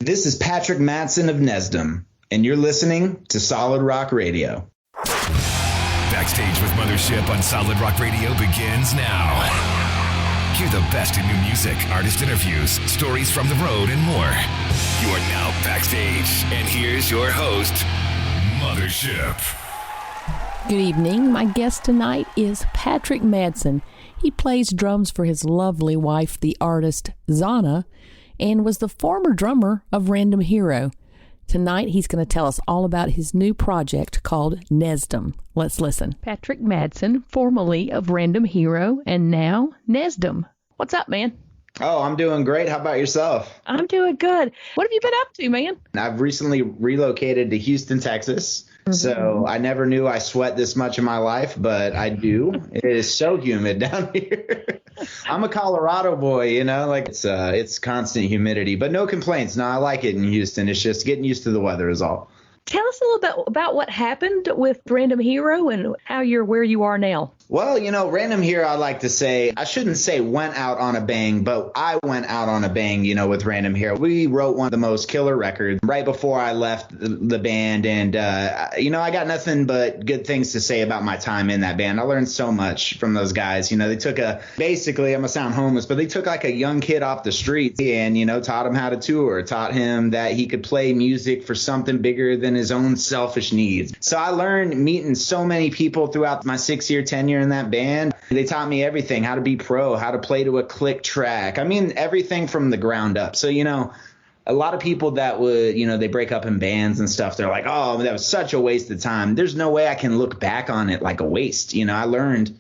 This is Patrick Madsen of Nesdam, and you're listening to Solid Rock Radio. Backstage with Mothership on Solid Rock Radio begins now. Hear the best in new music, artist interviews, stories from the road, and more. You are now backstage, and here's your host, Mothership. Good evening. My guest tonight is Patrick Madsen. He plays drums for his lovely wife, the artist Zahna, and was the former drummer of Random Hero. Tonight, he's going to tell us all about his new project called Nesdam. Let's listen. Patrick Madsen, formerly of Random Hero, and now Nesdam. What's up, man? Oh, I'm doing great. How about yourself? I'm doing good. What have you been up to, man? I've recently relocated to Houston, Texas. So I never knew I sweat this much in my life, but I do. It is so humid down here. I'm a Colorado boy, you know, like it's constant humidity, but no complaints. No, I like it in Houston. It's just getting used to the weather is all. Tell us a little bit about what happened with Random Hero and how you're where you are now. Well, you know, Random Hero, I like to say, I shouldn't say went out on a bang, but I went out on a bang, you know, with Random Hero. We wrote one of the most killer records right before I left the band. And, you know, I got nothing but good things to say about my time in that band. I learned so much from those guys. You know, they took basically, I'm going to sound homeless, but they took like a young kid off the streets and, you know, taught him how to tour, taught him that he could play music for something bigger than his own selfish needs. So I learned meeting so many people throughout my 6-year tenure in that band. They taught me everything, how to be pro, how to play to a click track. I mean, everything from the ground up. So, you know, a lot of people that would, you know, they break up in bands and stuff. They're like, oh, that was such a waste of time. There's no way I can look back on it like a waste. You know, I learned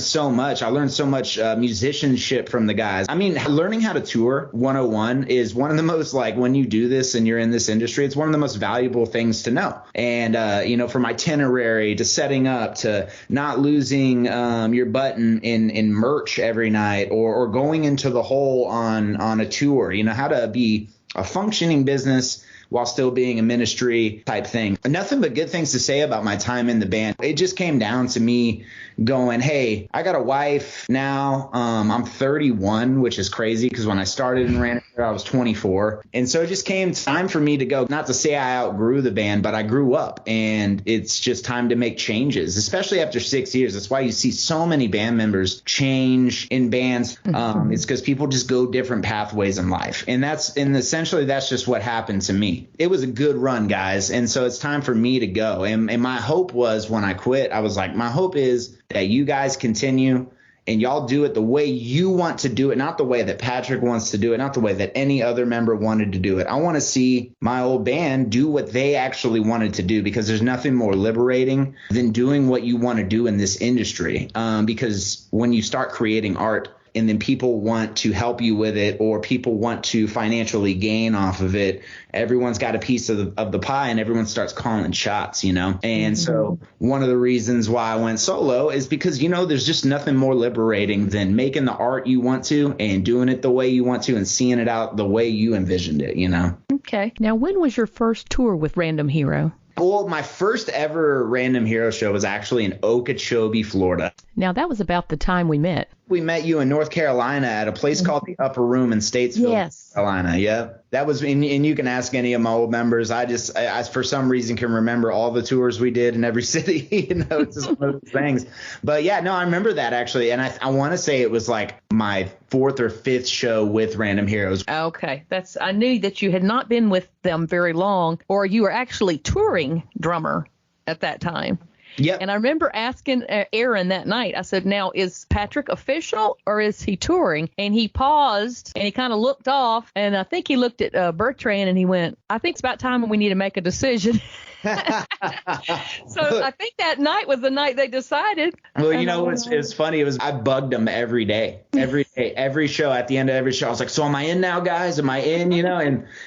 so much. I learned so much musicianship from the guys. I mean, learning how to tour 101 is one of the most, like, when you do this and you're in this industry, it's one of the most valuable things to know. And, you know, from itinerary to setting up to not losing your button in merch every night or going into the hole on a tour, you know, how to be a functioning business while still being a ministry type thing. Nothing but good things to say about my time in the band. It just came down to me going, hey, I got a wife now. I'm 31, which is crazy because when I started in Random Hero, I was 24. And so it just came time for me to go, not to say I outgrew the band, but I grew up and it's just time to make changes, especially after 6 years. That's why you see so many band members change in bands. It's because people just go different pathways in life. And essentially that's just what happened to me. It was a good run, guys. And so it's time for me to go. And my hope was when I quit, I was like, my hope is that you guys continue and y'all do it the way you want to do it, not the way that Patrick wants to do it, not the way that any other member wanted to do it. I want to see my old band do what they actually wanted to do, because there's nothing more liberating than doing what you want to do in this industry. Because when you start creating art, and then people want to help you with it or people want to financially gain off of it, everyone's got a piece of the pie and everyone starts calling shots, you know. And so one of the reasons why I went solo is because, you know, there's just nothing more liberating than making the art you want to and doing it the way you want to and seeing it out the way you envisioned it, you know. Okay. Now, when was your first tour with Random Hero? Well, my first ever Random Hero show was actually in Okeechobee, Florida. Now, that was about the time we met. We met you in North Carolina at a place called the Upper Room in Statesville, North Carolina. Yeah, that was, and you can ask any of my old members. I for some reason can remember all the tours we did in every city. You know, it's just one of those things. But yeah, no, I remember that actually, and I want to say it was like my 4th or 5th show with Random Heroes. Okay, I knew that you had not been with them very long, or you were actually touring drummer at that time. Yep. And I remember asking Aaron that night, I said, now, is Patrick official or is he touring? And he paused and he kind of looked off. And I think he looked at Bertrand and he went, I think it's about time we need to make a decision. So I think that night was the night they decided. Well, you know, it's funny. I bugged them every day, every show. At the end of every show, I was like, so am I in now, guys? Am I in? You know,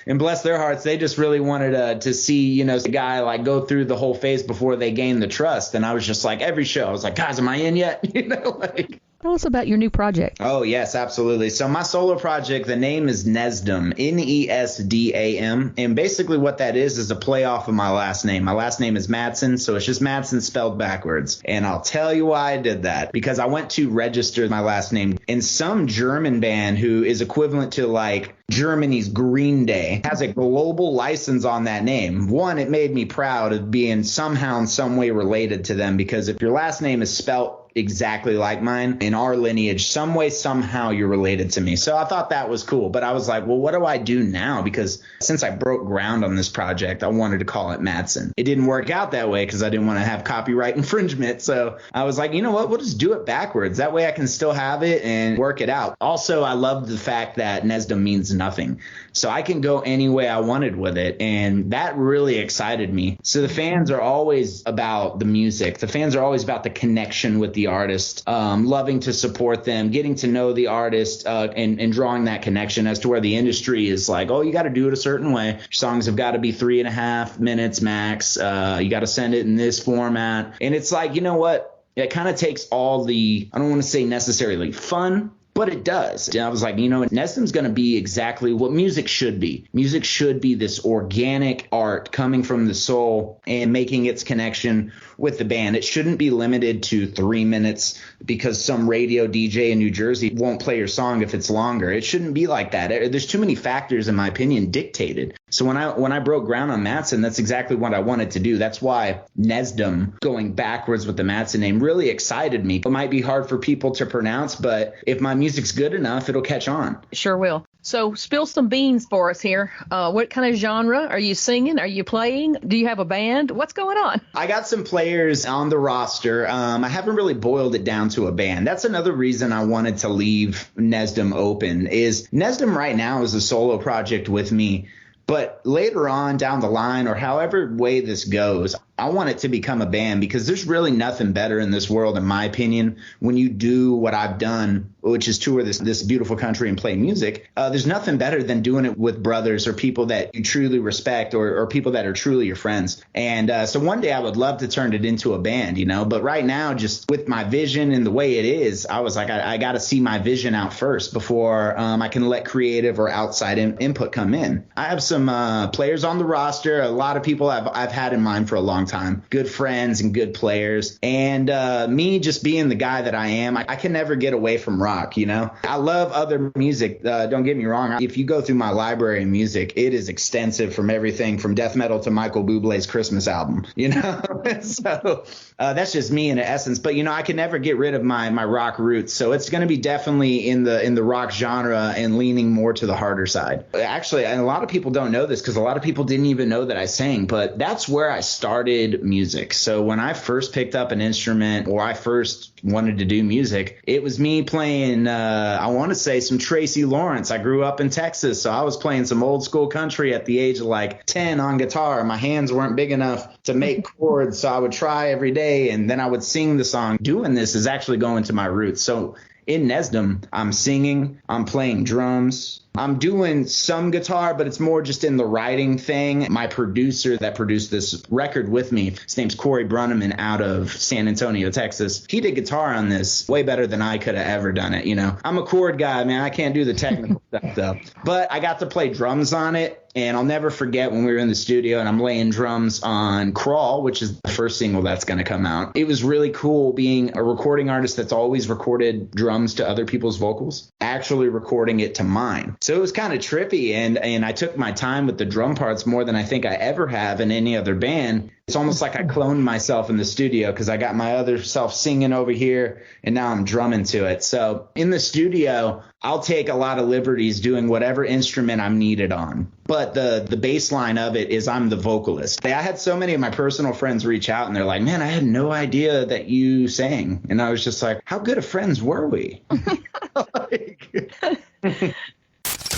and bless their hearts, they just really wanted to see, you know, the guy like go through the whole phase before they gained the trust. And I was just like, every show, I was like, guys, am I in yet? You know, like. Tell us about your new project. Oh, yes, absolutely. So my solo project, the name is Nesdam, Nesdam. And basically what that is a play off of my last name. My last name is Madsen, so it's just Madsen spelled backwards. And I'll tell you why I did that. Because I went to register my last name, and some German band who is equivalent to like Germany's Green Day has a global license on that name. One, it made me proud of being somehow in some way related to them, because if your last name is spelt exactly like mine in our lineage, some way, somehow you're related to me. So I thought that was cool. But I was like, well, what do I do now? Because since I broke ground on this project, I wanted to call it Madsen. It didn't work out that way because I didn't want to have copyright infringement. So I was like, you know what? We'll just do it backwards. That way I can still have it and work it out. Also, I love the fact that Nesdam means nothing. So I can go any way I wanted with it. And that really excited me. So the fans are always about the music. The fans are always about the connection with the artist, loving to support them, getting to know the artist, and drawing that connection as to where the industry is like, oh, you got to do it a certain way. Your songs have got to be 3.5 minutes max. You got to send it in this format. And it's like, you know what? It kind of takes all the, I don't want to say necessarily fun, but it does. And I was like, you know, Nesdam's going to be exactly what music should be. Music should be this organic art coming from the soul and making its connection with the band. It shouldn't be limited to 3 minutes because some radio DJ in New Jersey won't play your song if it's longer. It shouldn't be like that. There's too many factors, in my opinion, dictated. So when I broke ground on Madsen, that's exactly what I wanted to do. That's why Nesdam, going backwards with the Madsen name, really excited me. It might be hard for people to pronounce, but if my music's good enough, it'll catch on. Sure will. So spill some beans for us here. What kind of genre are you singing? Are you playing? Do you have a band? What's going on? I got some players on the roster. I haven't really boiled it down to a band. That's another reason I wanted to leave Nesdam open. Is Nesdam right now is a solo project with me. But later on down the line, or however way this goes, I want it to become a band, because there's really nothing better in this world, in my opinion, when you do what I've done, which is tour this beautiful country and play music. There's nothing better than doing it with brothers or people that you truly respect, or people that are truly your friends. And so one day I would love to turn it into a band, you know, but right now, just with my vision and the way it is, I was like, I got to see my vision out first before I can let creative or outside input come in. I have some players on the roster, a lot of people I've had in mind for a long time, good friends and good players. And me just being the guy that I am, I can never get away from rock, you know. I love other music. Don't get me wrong. If you go through my library of music, it is extensive, from everything from death metal to Michael Bublé's Christmas album, you know. So that's just me in essence. But, you know, I can never get rid of my rock roots. So it's going to be definitely in the rock genre and leaning more to the harder side. Actually, and a lot of people don't know this because a lot of people didn't even know that I sang, but that's where I started music. So when I first picked up an instrument, or I first wanted to do music, it was me playing, I want to say, some Tracy Lawrence. I grew up in Texas, so I was playing some old school country at the age of like 10 on guitar. My hands weren't big enough to make chords, so I would try every day, and then I would sing the song. Doing this is actually going to my roots. So in Nesdam, I'm singing, I'm playing drums, I'm doing some guitar, but it's more just in the writing thing. My producer that produced this record with me, his name's Corey Brunneman out of San Antonio, Texas. He did guitar on this way better than I could have ever done it, you know. I'm a chord guy, man. I can't do the technical stuff, though. But I got to play drums on it. And I'll never forget when we were in the studio and I'm laying drums on Crawl, which is the first single that's going to come out. It was really cool being a recording artist that's always recorded drums to other people's vocals, actually recording it to mine. So it was kind of trippy, and I took my time with the drum parts more than I think I ever have in any other band. It's almost like I cloned myself in the studio because I got my other self singing over here and now I'm drumming to it. So in the studio, I'll take a lot of liberties doing whatever instrument I'm needed on. But the baseline of it is I'm the vocalist. I had so many of my personal friends reach out and they're like, man, I had no idea that you sang. And I was just like, how good of friends were we?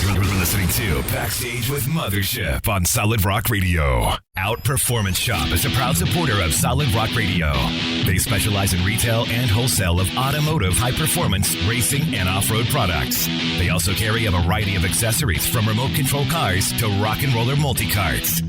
You're listening to Backstage with Mothership on Solid Rock Radio. Out Performance Shop is a proud supporter of Solid Rock Radio. They specialize in retail and wholesale of automotive, high-performance, racing, and off-road products. They also carry a variety of accessories from remote control cars to rock and roller multi-carts.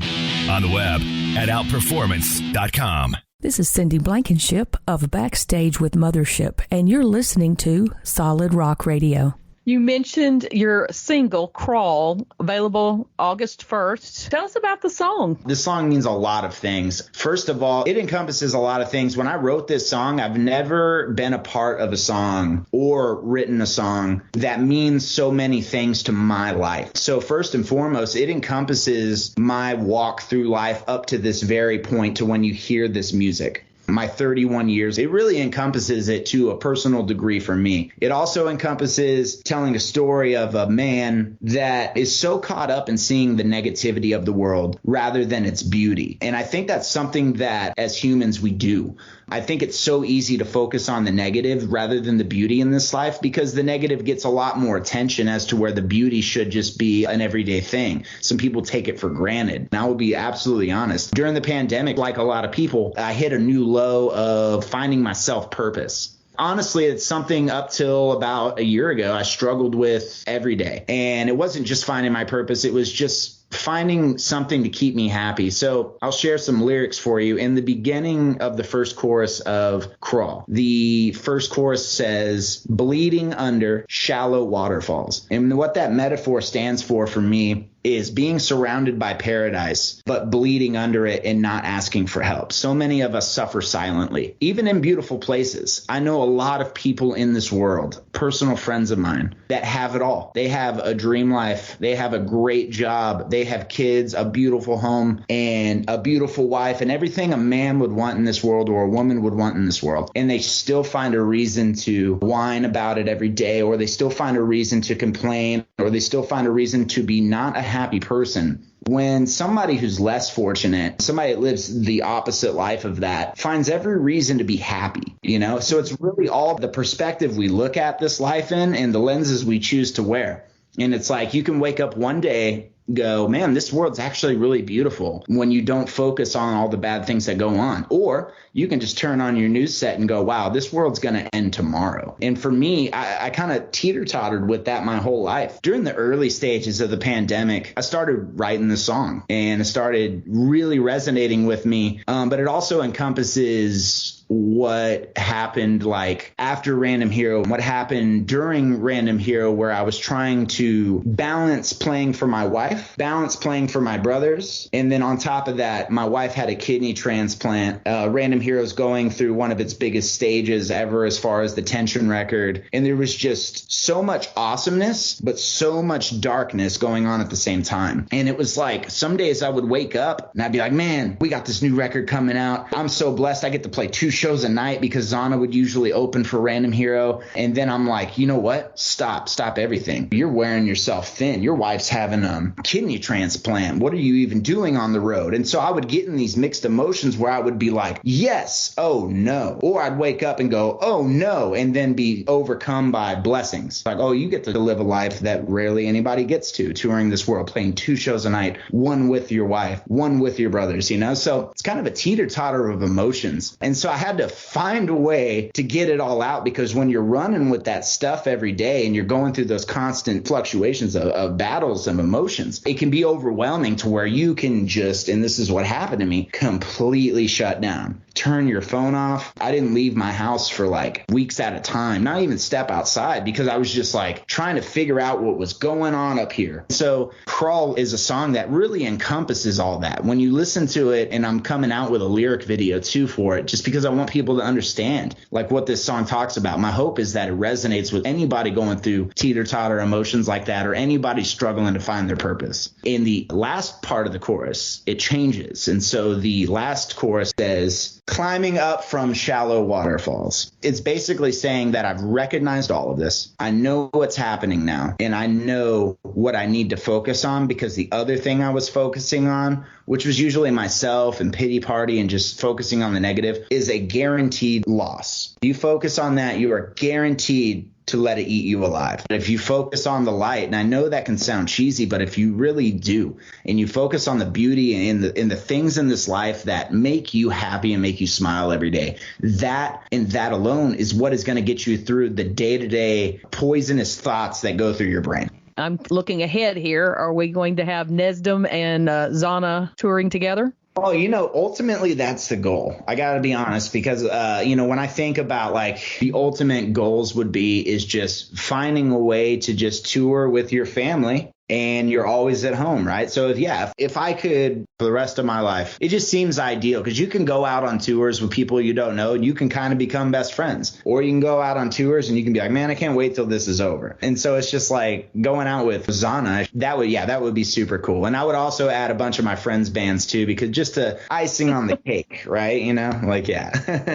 On the web at outperformance.com. This is Cindy Blankenship of Backstage with Mothership, and you're listening to Solid Rock Radio. You mentioned your single, Crawl, available August 1st. Tell us about the song. This song means a lot of things. First of all, it encompasses a lot of things. When I wrote this song, I've never been a part of a song or written a song that means so many things to my life. So first and foremost, it encompasses my walk through life up to this very point to when you hear this music. My 31 years, it really encompasses it to a personal degree for me. It also encompasses telling a story of a man that is so caught up in seeing the negativity of the world rather than its beauty. And I think that's something that as humans we do. I think it's so easy to focus on the negative rather than the beauty in this life because the negative gets a lot more attention as to where the beauty should just be an everyday thing. Some people take it for granted. And I will be absolutely honest. During the pandemic, like a lot of people, I hit a new low of finding my self-purpose. Honestly, it's something up till about a year ago I struggled with every day. And it wasn't just finding my purpose. It was just finding something to keep me happy. So I'll share some lyrics for you. In the beginning of the first chorus of Crawl, the first chorus says, bleeding under shallow waterfalls. And what that metaphor stands for me, is being surrounded by paradise, but bleeding under it and not asking for help. So many of us suffer silently, even in beautiful places. I know a lot of people in this world, personal friends of mine, that have it all. They have a dream life. They have a great job. They have kids, a beautiful home, and a beautiful wife, and everything a man would want in this world or a woman would want in this world. And they still find a reason to whine about it every day, or they still find a reason to complain, or they still find a reason to be not a happy person. When somebody who's less fortunate, somebody that lives the opposite life of that, finds every reason to be happy, you know? So it's really all the perspective we look at this life in and the lenses we choose to wear. And it's like you can wake up one day, go, man, this world's actually really beautiful when you don't focus on all the bad things that go on. Or you can just turn on your news set and go, wow, this world's going to end tomorrow. And for me, I kind of teeter-tottered with that my whole life. During the early stages of the pandemic, I started writing the song and it started really resonating with me. But it also encompasses what happened like after Random Hero, what happened during Random Hero, where I was trying to balance playing for my wife, balance playing for my brothers. And then on top of that, my wife had a kidney transplant. Random Hero's going through one of its biggest stages ever as far as the tension record. And there was just so much awesomeness, but so much darkness going on at the same time. And it was like some days I would wake up and I'd be like, man, we got this new record coming out. I'm so blessed. I get to play 2 shows a night because Zahna would usually open for Random Hero. And then I'm like, you know what? Stop everything. You're wearing yourself thin. Your wife's having a kidney transplant. What are you even doing on the road? And so I would get in these mixed emotions where I would be like, yes, oh no. Or I'd wake up and go, oh no, and then be overcome by blessings. Like, oh, you get to live a life that rarely anybody gets to, touring this world, playing 2 shows a night, one with your wife, one with your brothers, you know? So it's kind of a teeter-totter of emotions. And so I had to find a way to get it all out, because when you're running with that stuff every day and you're going through those constant fluctuations of battles of emotions, it can be overwhelming to where you can just, and this is what happened to me, completely shut down. Turn your phone off. I didn't leave my house for like weeks at a time, not even step outside, because I was just like trying to figure out what was going on up here. So Crawl is a song that really encompasses all that. When you listen to it, and I'm coming out with a lyric video too for it, just because I want people to understand like what this song talks about. My hope is that it resonates with anybody going through teeter-totter emotions like that, or anybody struggling to find their purpose. In the last part of the chorus, it changes. And so the last chorus says, climbing up from shallow waterfalls. It's basically saying that I've recognized all of this. I know what's happening now, and I know what I need to focus on, because the other thing I was focusing on, which was usually myself and pity party and just focusing on the negative, is a guaranteed loss. You focus on that, you are guaranteed to let it eat you alive. If you focus on the light, and I know that can sound cheesy, but if you really do, and you focus on the beauty and the things in this life that make you happy and make you smile every day, that and that alone is what is going to get you through the day-to-day poisonous thoughts that go through your brain. I'm looking ahead here. Are we going to have Nesdam and Zahna touring together? Oh, ultimately that's the goal. I got to be honest, because, when I think about like the ultimate goals is just finding a way to just tour with your family and you're always at home, right? So if I could for the rest of my life, it just seems ideal because you can go out on tours with people you don't know and you can kind of become best friends, or you can go out on tours and you can be like, man, I can't wait till this is over. And so it's just like going out with Zahna. That would be super cool. And I would also add a bunch of my friends' bands too, because just the icing on the cake, right?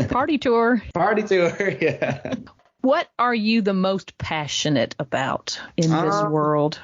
Party tour. Party tour. Yeah. What are you the most passionate about in this world?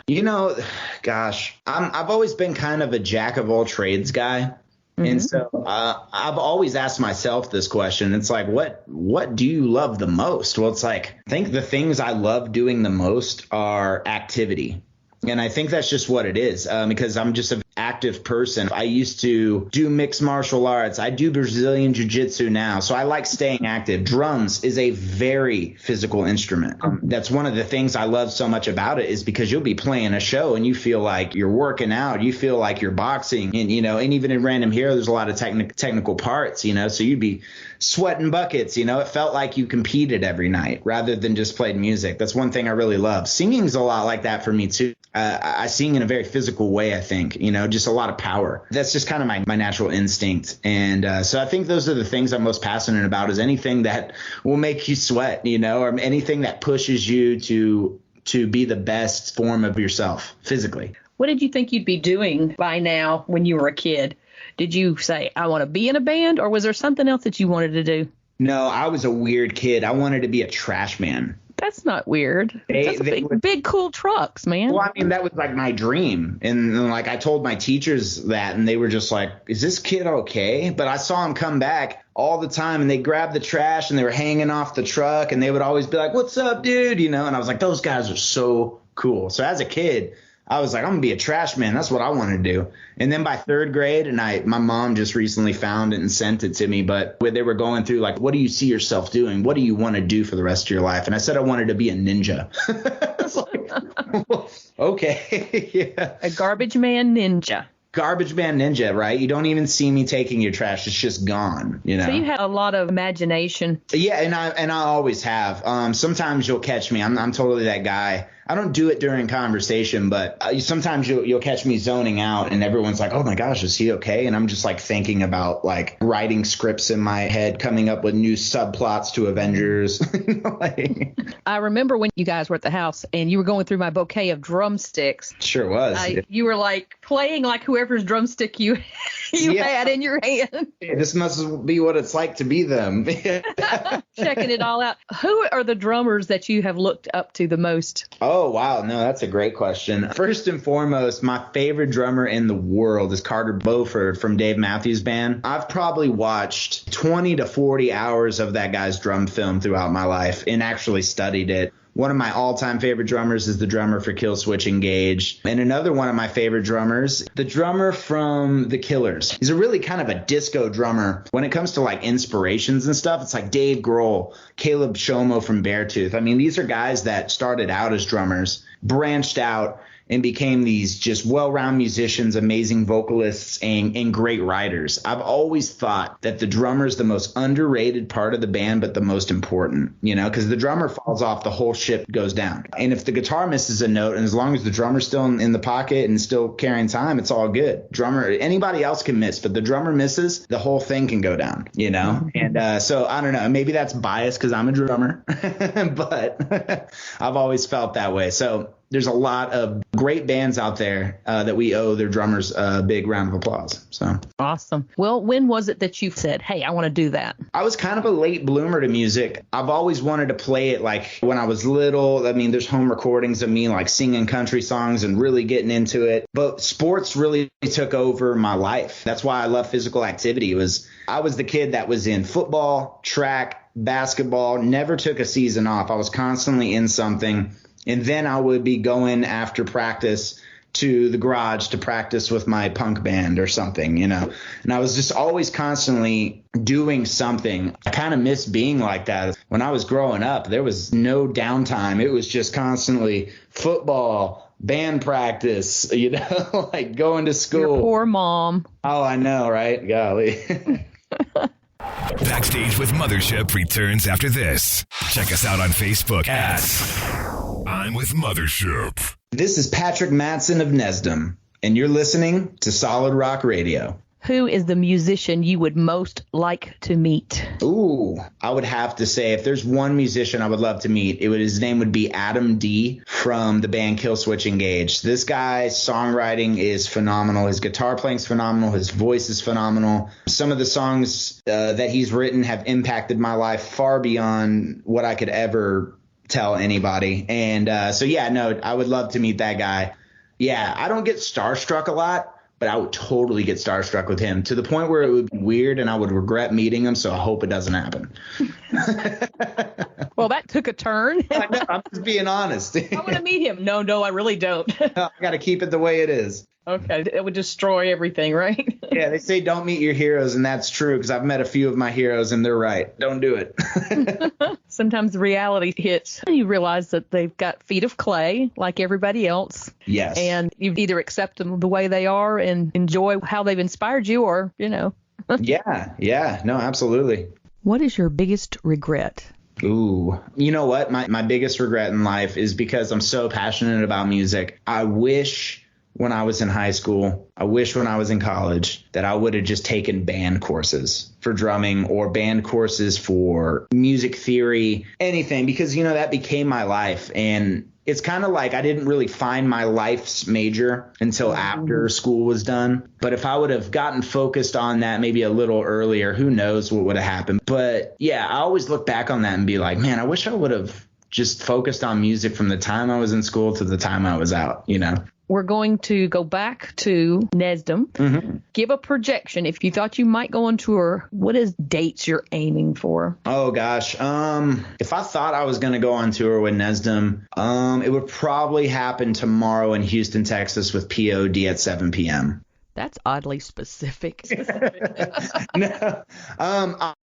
Gosh, I've always been kind of a jack of all trades guy. Mm-hmm. And so I've always asked myself this question. It's like, what do you love the most? Well, it's like, I think the things I love doing the most are activity. And I think that's just what it is, because I'm just an active person. I used to do mixed martial arts. I do Brazilian jiu-jitsu now. So I like staying active. Drums is a very physical instrument. That's one of the things I love so much about it, is because you'll be playing a show and you feel like you're working out. You feel like you're boxing. And, and even in Random Hero, there's a lot of technical parts, so you'd be sweating buckets. It felt like you competed every night rather than just played music. That's one thing I really love. Singing's a lot like that for me too. I sing in a very physical way, I think, just a lot of power. That's just kind of my natural instinct. And so I think those are the things I'm most passionate about, is anything that will make you sweat, or anything that pushes you to be the best form of yourself physically. What did you think you'd be doing by now when you were a kid? Did you say, I want to be in a band, or was there something else that you wanted to do? No, I was a weird kid. I wanted to be a trash man. That's not weird. That's big, cool trucks, man. Well, I mean, that was like my dream. And like I told my teachers that, and they were just like, is this kid okay? But I saw him come back all the time, and they grabbed the trash and they were hanging off the truck, and they would always be like, what's up, dude? And I was like, those guys are so cool. So as a kid, I was like, I'm going to be a trash man. That's what I want to do. And then by third grade, and my mom just recently found it and sent it to me, but where they were going through, like, what do you see yourself doing? What do you want to do for the rest of your life? And I said I wanted to be a ninja. It's like, okay. Yeah. A garbage man ninja. Garbage man ninja, right? You don't even see me taking your trash. It's just gone, So you have a lot of imagination. Yeah, and I always have. Sometimes you'll catch me. I'm totally that guy. I don't do it during conversation, but sometimes you'll catch me zoning out, and everyone's like, oh my gosh, is he okay? And I'm just like thinking about like writing scripts in my head, coming up with new subplots to Avengers. I remember when you guys were at the house and you were going through my bouquet of drumsticks. Sure was. You were like playing like whoever's drumstick you had in your hand. This must be what it's like to be them. Checking it all out. Who are the drummers that you have looked up to the most? Oh, wow. No, that's a great question. First and foremost, my favorite drummer in the world is Carter Beauford from Dave Matthews Band. I've probably watched 20 to 40 hours of that guy's drum film throughout my life and actually studied it. One of my all-time favorite drummers is the drummer for Killswitch Engage. And another one of my favorite drummers, the drummer from The Killers. He's a really kind of a disco drummer. When it comes to like inspirations and stuff, it's like Dave Grohl, Caleb Shomo from Beartooth. I mean, these are guys that started out as drummers, branched out, and became these just well-rounded musicians, amazing vocalists, and great writers. I've always thought that the drummer is the most underrated part of the band, but the most important, because the drummer falls off, the whole ship goes down. And if the guitar misses a note, and as long as the drummer's still in the pocket and still carrying time, it's all good. Anybody else can miss, but the drummer misses, the whole thing can go down, And so I don't know, maybe that's biased because I'm a drummer, but I've always felt that way. So there's a lot of great bands out there that we owe their drummers a big round of applause. So awesome. Well, when was it that you said, hey, I want to do that? I was kind of a late bloomer to music. I've always wanted to play it like when I was little. I mean, there's home recordings of me like singing country songs and really getting into it. But sports really took over my life. That's why I love physical activity. I was the kid that was in football, track, basketball, never took a season off. I was constantly in something. And then I would be going after practice to the garage to practice with my punk band or something, and I was just always constantly doing something. I kind of miss being like that. When I was growing up, there was no downtime. It was just constantly football, band practice, like going to school. Your poor mom. Oh, I know, right? Golly. Backstage with Mothership returns after this. Check us out on Facebook at I'm with Mothership. This is Patrick Madsen of Nesdam, and you're listening to Solid Rock Radio. Who is the musician you would most like to meet? Ooh, I would have to say if there's one musician I would love to meet, his name would be Adam D from the band Killswitch Engage. This guy's songwriting is phenomenal. His guitar playing is phenomenal. His voice is phenomenal. Some of the songs that he's written have impacted my life far beyond what I could ever tell anybody. And I would love to meet that guy. Yeah, I don't get starstruck a lot, but I would totally get starstruck with him to the point where it would be weird and I would regret meeting him. So I hope it doesn't happen. Well, that took a turn. I know, I'm just being honest. I want to meet him. No, I really don't. I got to keep it the way it is. Okay. It would destroy everything, right? Yeah, they say don't meet your heroes, and that's true because I've met a few of my heroes, and they're right. Don't do it. Sometimes the reality hits and you realize that they've got feet of clay like everybody else. Yes. And you either accept them the way they are and enjoy how they've inspired you or. Yeah. No, absolutely. What is your biggest regret? Ooh, you know what? My biggest regret in life is because I'm so passionate about music. I wish when I was in high school, I wish when I was in college that I would have just taken band courses for drumming or band courses for music theory, anything, because, that became my life. And it's kind of like I didn't really find my life's major until after school was done. But if I would have gotten focused on that maybe a little earlier, who knows what would have happened. But yeah, I always look back on that and be like, man, I wish I would have just focused on music from the time I was in school to the time I was out, We're going to go back to Nesdam. Mm-hmm. Give a projection. If you thought you might go on tour, what is dates you're aiming for? Oh, gosh. If I thought I was going to go on tour with Nesdam, it would probably happen tomorrow in Houston, Texas with POD at 7 p.m. That's oddly specific. No.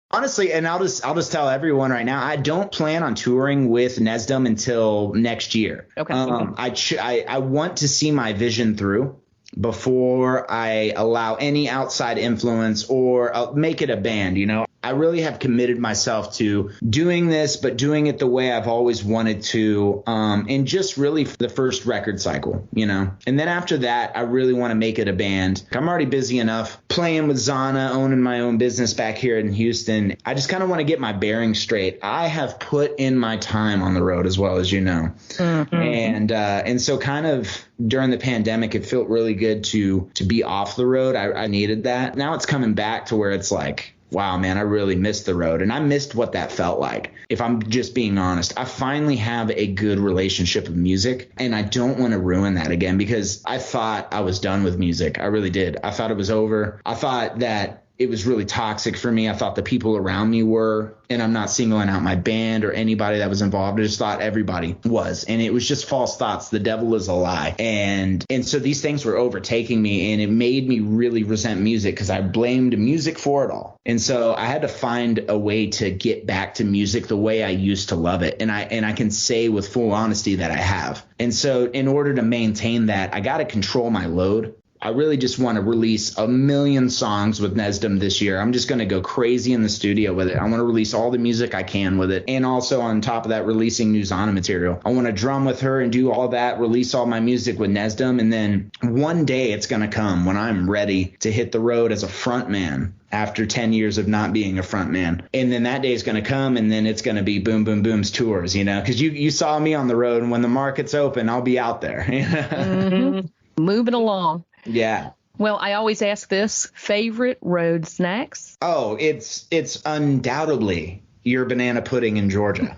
Honestly, and I'll just tell everyone right now, I don't plan on touring with Nesdam until next year. Okay. I want to see my vision through before I allow any outside influence or make it a band. I really have committed myself to doing this, but doing it the way I've always wanted to, and just really the first record cycle, And then after that, I really want to make it a band. I'm already busy enough playing with Zahna, owning my own business back here in Houston. I just kind of want to get my bearings straight. I have put in my time on the road as well as Mm-hmm. And so kind of during the pandemic, it felt really good to be off the road. I needed that. Now it's coming back to where it's like, wow, man, I really missed the road. And I missed what that felt like. If I'm just being honest, I finally have a good relationship with music, and I don't want to ruin that again because I thought I was done with music. I really did. I thought it was over. I thought that it was really toxic for me. I thought the people around me were, and I'm not singling out my band or anybody that was involved. I just thought everybody was, and it was just false thoughts. The devil is a lie. And so these things were overtaking me, and it made me really resent music because I blamed music for it all. And so I had to find a way to get back to music the way I used to love it. And I can say with full honesty that I have. And so in order to maintain that, I got to control my load. I really just want to release 1 million songs with Nesdam this year. I'm just going to go crazy in the studio with it. I want to release all the music I can with it. And also on top of that, releasing new Zahna material. I want to drum with her and do all that, release all my music with Nesdam. And then one day it's going to come when I'm ready to hit the road as a front man after 10 years of not being a front man. And then that day is going to come, and then it's going to be Boom Boom Boom's tours, because you saw me on the road, and when the market's open, I'll be out there. Mm-hmm. Moving along. Yeah. Well, I always ask this, favorite road snacks? Oh, it's undoubtedly your banana pudding in Georgia.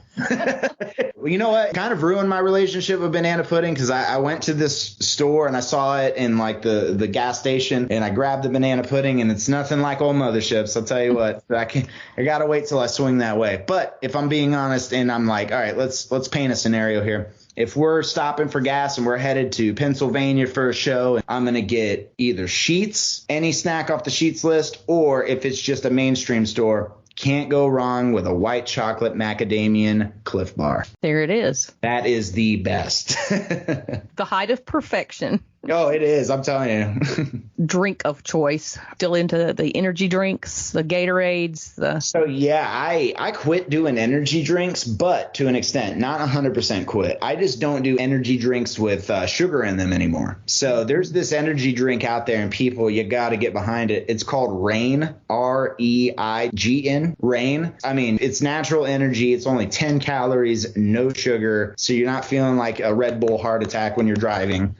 Well, you know what? Kind of ruined my relationship with banana pudding because I went to this store and I saw it in like the gas station, and I grabbed the banana pudding, and it's nothing like old motherships. I'll tell you what, I got to wait till I swing that way. But if I'm being honest, and I'm like, all right, let's paint a scenario here. If we're stopping for gas and we're headed to Pennsylvania for a show, I'm going to get either Sheetz, any snack off the Sheetz list, or if it's just a mainstream store, can't go wrong with a white chocolate macadamian Cliff Bar. There it is. That is the best. The height of perfection. Oh, it is. I'm telling you. Drink of choice. Still into the energy drinks, the Gatorades. So, yeah, I quit doing energy drinks, but to an extent, not 100% quit. I just don't do energy drinks with sugar in them anymore. So there's this energy drink out there, and people, you got to get behind it. It's called Reign, REIGN, Reign. I mean, it's natural energy. It's only 10 calories, no sugar. So you're not feeling like a Red Bull heart attack when you're driving.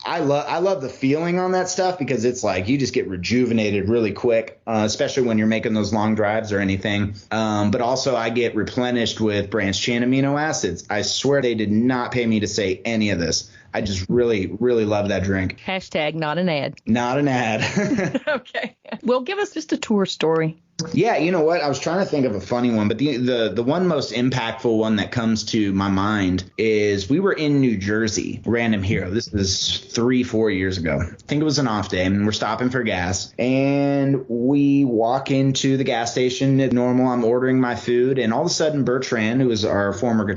I love the feeling on that stuff because it's like you just get rejuvenated really quick, especially when you're making those long drives or anything. But also I get replenished with branched chain amino acids. I swear they did not pay me to say any of this. I just really, really love that drink. Hashtag not an ad. Not an ad. Okay. Well, give us just a tour story. Yeah, you know what? I was trying to think of a funny one, but the one most impactful one that comes to my mind is we were in New Jersey, random hero. This is 3-4 years ago. I think it was an off day, and we're stopping for gas, and we walk into the gas station. Normal, I'm ordering my food, and all of a sudden Bertrand, who is our former old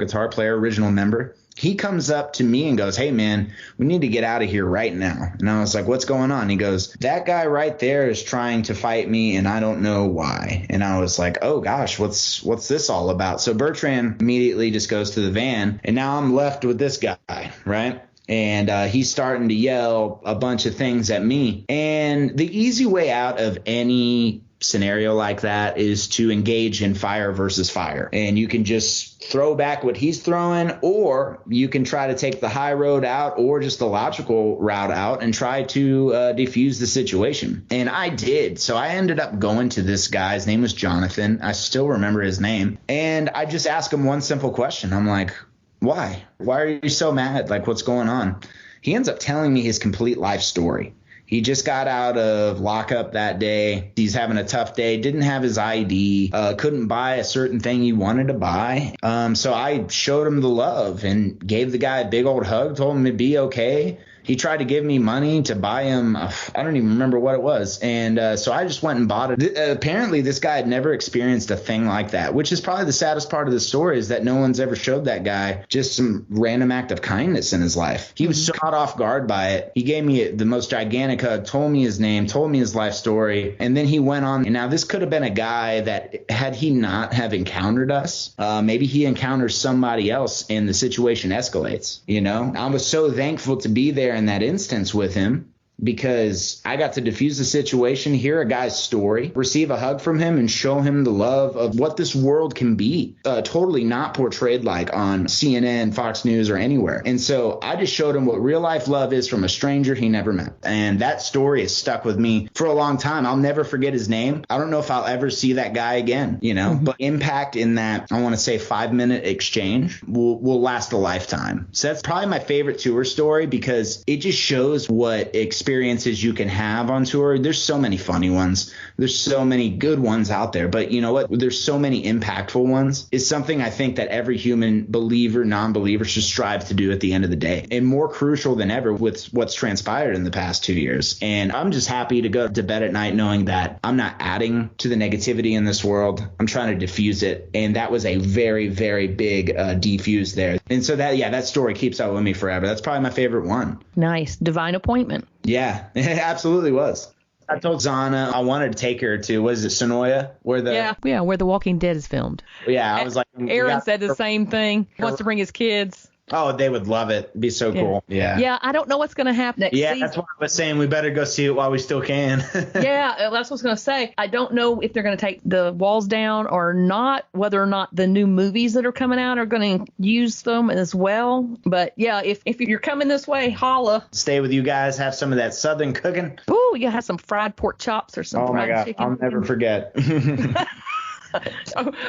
guitar player, original member, he comes up to me and goes, "Hey, man, we need to get out of here right now." And I was like, "What's going on?" He goes, "That guy right there is trying to fight me, and I don't know why." And I was like, "Oh, gosh, what's this all about?" So Bertrand immediately just goes to the van, and now I'm left with this guy, right? And he's starting to yell a bunch of things at me. And the easy way out of any scenario like that is to engage in fire versus fire. And you can just throw back what he's throwing, or you can try to take the high road out or just the logical route out and try to defuse the situation. And I did. So I ended up going to this guy. His name was Jonathan. I still remember his name. And I just asked him one simple question. I'm like, why? Why are you so mad? Like, what's going on? He ends up telling me his complete life story. He just got out of lockup that day. He's having a tough day. Didn't have his ID. Couldn't buy a certain thing he wanted to buy. So I showed him the love and gave the guy a big old hug, told him it'd be okay. He tried to give me money to buy him. I don't even remember what it was. And so I just went and bought it. Apparently, this guy had never experienced a thing like that, which is probably the saddest part of the story, is that no one's ever showed that guy just some random act of kindness in his life. He was so caught off guard by it. He gave me the most gigantic hug, told me his name, told me his life story. And then he went on. And now this could have been a guy that, had he not have encountered us, maybe he encounters somebody else and the situation escalates. You know, I was so thankful to be there in that instance with him, because I got to diffuse the situation, hear a guy's story, receive a hug from him, and show him the love of what this world can be, totally not portrayed like on CNN, Fox News, or anywhere. And so I just showed him what real life love is from a stranger he never met. And that story has stuck with me for a long time. I'll never forget his name. I don't know if I'll ever see that guy again, you know, but impact in that, I want to say 5-minute exchange will last a lifetime. So that's probably my favorite tour story, because it just shows what experiences you can have on tour. There's so many funny ones. There's so many good ones out there. But you know what? There's so many impactful ones. It's something I think that every human, believer, non-believer, should strive to do at the end of the day. And more crucial than ever with what's transpired in the past 2 years. And I'm just happy to go to bed at night knowing that I'm not adding to the negativity in this world. I'm trying to diffuse it. And that was a very, very big defuse there. And so that story keeps up with me forever. That's probably my favorite one. Nice. Divine appointment. Yeah, it absolutely was. I told Zahna I wanted to take her to, what is it, Sonoya? Where The Walking Dead is filmed. Yeah, I was like, Aaron said the same thing. He wants to bring his kids. Oh, they would love it. It'd be so cool. Yeah. Yeah, I don't know what's going to happen next season. Yeah, that's why I was saying we better go see it while we still can. Yeah, that's what I was going to say. I don't know if they're going to take the walls down or not, whether or not the new movies that are coming out are going to use them as well. But yeah, if you're coming this way, holla. Stay with you guys, have some of that Southern cooking. Ooh, you have some fried pork chops or some fried chicken. I'll never forget.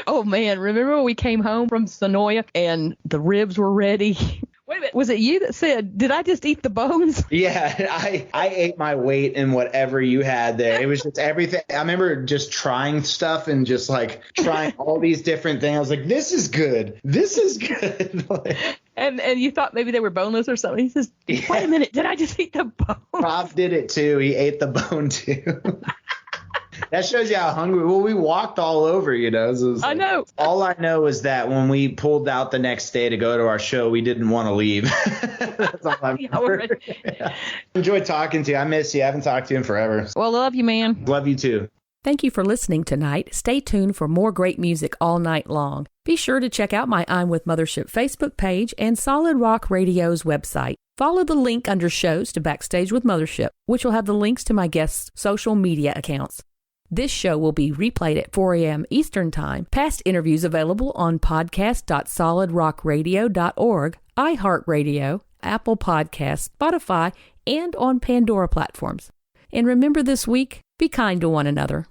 Oh man, remember when we came home from Sonoya and the ribs were ready? Wait a minute, Was it you that said, did I just eat the bones? Yeah, I ate my weight in whatever you had there. It was just everything. I remember just trying stuff and just like trying all these different things. I was like, this is good. This is good. And you thought maybe they were boneless or something. He says, wait a minute, did I just eat the bone? Rob did it too. He ate the bone too. That shows you how hungry. Well, we walked all over, you know. So I know. All I know is that when we pulled out the next day to go to our show, we didn't want to leave. That's all I remember. Yeah. Enjoyed talking to you. I miss you. I haven't talked to you in forever. Well, love you, man. Love you too. Thank you for listening tonight. Stay tuned for more great music all night long. Be sure to check out my I'm with Mothership Facebook page and Solid Rock Radio's website. Follow the link under shows to Backstage with Mothership, which will have the links to my guests' social media accounts. This show will be replayed at 4 a.m. Eastern Time. Past interviews available on podcast.solidrockradio.org, iHeartRadio, Apple Podcasts, Spotify, and on Pandora platforms. And remember this week, be kind to one another.